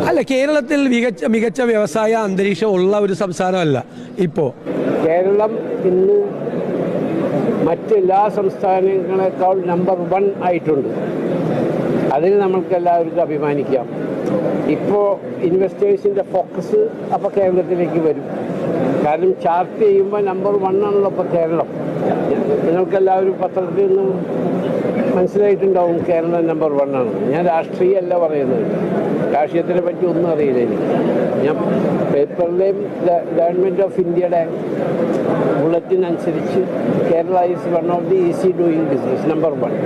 അല്ല, കേരളത്തിൽ മികച്ച വ്യവസായ അന്തരീക്ഷം ഉള്ള ഒരു സംസ്ഥാനമല്ല ഇപ്പോൾ കേരളം. ഇന്ന് മറ്റെല്ലാ സംസ്ഥാനങ്ങളെക്കാൾ നമ്പർ 1 ആയിട്ടുണ്ട്. അതിന് നമ്മൾക്ക് എല്ലാവർക്കും അഭിമാനിക്കാം. ഇപ്പോൾ ഇൻവെസ്റ്റേഴ്സിൻ്റെ ഫോക്കസ് അപ്പോൾ കേരളത്തിലേക്ക് വരും. കാരണം ചാർട്ട് ചെയ്യുമ്പോൾ നമ്പർ 1 ആണല്ലോ ഇപ്പോൾ കേരളം. നിങ്ങൾക്കെല്ലാവരും പത്രത്തിൽ നിന്നും മനസ്സിലായിട്ടുണ്ടാവും കേരളം നമ്പർ 1 ആണ്. ഞാൻ രാഷ്ട്രീയമല്ല പറയുന്നത്, രാഷ്ട്രീയത്തിനെ പറ്റി ഒന്നും അറിയില്ല എനിക്ക്. ഞാൻ പേപ്പറിലെയും ഗവൺമെൻറ് ഓഫ് ഇന്ത്യയുടെ ബുള്ളറ്റിൻ അനുസരിച്ച് Kerala is one of the easy doing business, number 1.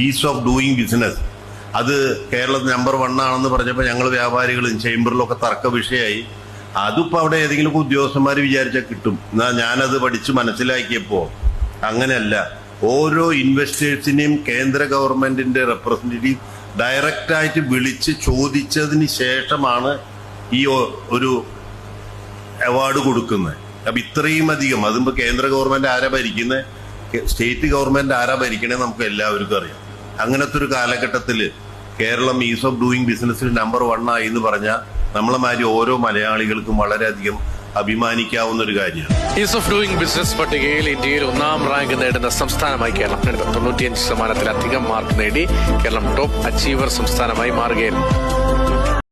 Is of doing business അത് കേരളത്തിൽ നമ്പർ 1 ആണെന്ന് പറഞ്ഞപ്പോൾ ഞങ്ങൾ വ്യാപാരികളും ചേംബറിലൊക്കെ തർക്ക വിഷയമായി. അതിപ്പോൾ അവിടെ ഏതെങ്കിലും ഉദ്യോഗസ്ഥന്മാർ വിചാരിച്ചാൽ കിട്ടും. എന്നാൽ ഞാനത് പഠിച്ച് മനസ്സിലാക്കിയപ്പോൾ അങ്ങനെയല്ല. ഓരോ ഇൻവെസ്റ്റേഴ്സിനെയും കേന്ദ്ര ഗവൺമെന്റിന്റെ റെപ്രസെന്റേറ്റീവ് ഡയറക്റ്റായിട്ട് വിളിച്ച് ചോദിച്ചതിന് ശേഷമാണ് ഈ ഒരു അവാർഡ് കൊടുക്കുന്നത്. അപ്പൊ ഇത്രയും അധികം അതിപ്പോ കേന്ദ്ര ഗവൺമെന്റ് ആരാ ഭരിക്കുന്നത്, സ്റ്റേറ്റ് ഗവൺമെന്റ് ആരാ ഭരിക്കണേ നമുക്ക് എല്ലാവർക്കും അറിയാം. അങ്ങനത്തെ ഒരു കാലഘട്ടത്തിൽ കേരളം ഈസ് ഓഫ് ഡൂയിങ് ബിസിനസ്സിൽ നമ്പർ 1 ആയി എന്ന് പറഞ്ഞാൽ നമ്മളെ മാതിരി ഓരോ മലയാളികൾക്കും വളരെയധികം അഭിമാനിക്കാവുന്ന ഒരു കാര്യമാണ്. ഈസ് ഓഫ് ഡൂയിങ് ബിസിനസ് പട്ടികയിൽ ഇന്ത്യയിൽ 1ാം റാങ്ക് നേടുന്ന സംസ്ഥാനമായി കേരളം 95% മാർക്ക് നേടി കേരളം ടോപ്പ് അച്ചീവർ സംസ്ഥാനമായി മാറുകയായിരുന്നു.